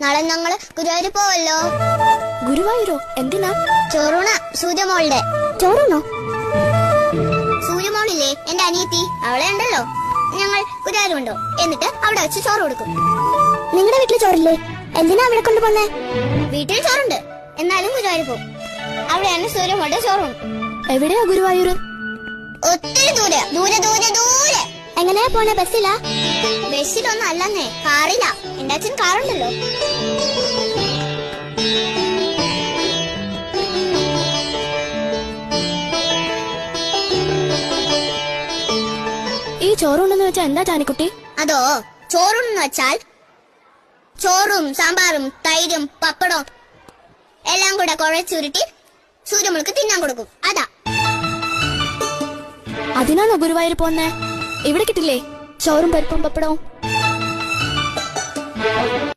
നാളെ ഞങ്ങള് ഗുരുവായൂർ പോവല്ലോ. ഗുരുവായൂരോ? എന്തിനാ? ചോറൂണ സൂര്യമോളുടെ. ചോറുണോ? സൂര്യമോളില്ലേ എന്റെ അനിയത്തി, അവളെ ഉണ്ടല്ലോ. ഞങ്ങൾ ഗുരുവായൂർ കൊണ്ടോ, എന്നിട്ട് അവിടെ വെച്ച് ചോറ് കൊടുക്കും. നിങ്ങളുടെ വീട്ടിൽ ചോറില്ലേ? എന്തിനാ അവിടെ കൊണ്ടുപോന്നേ? വീട്ടിൽ ചോറുണ്ട്, എന്നാലും ഗുരുവായൂർ പോകും. അവിടെയാണ് സൂര്യമോളുടെ ചോറും. എവിടെയാ ഗുരുവായൂർ? ഒത്തിരി ദൂരെ ദൂരെ ദൂരെ ദൂരെ. എങ്ങനെയാ പോണേ? ബസ്സിലാ? ബസ്സിലൊന്നും അല്ലെന്നേ, കാറില്ല. എന്റെ അച്ഛൻ കാറുണ്ടല്ലോ. ഈ ചോറുണ്ടെന്ന് വെച്ചാ എന്താ ജാനിക്കുട്ടി? അതോ, ചോറുണ്ടെന്ന് വെച്ചാൽ ചോറും സാമ്പാറും തൈരും പപ്പടവും എല്ലാം കൂടെ കുഴച്ചുരുട്ടി സൂര്യമോൾക്ക് തിന്നാൻ കൊടുക്കും. അതാ. അതിനാണോ ഗുരുവായൂർ പോന്നേ? ഇവിടെ കിട്ടില്ലേ ചോറും പരിപ്പും പപ്പടവും?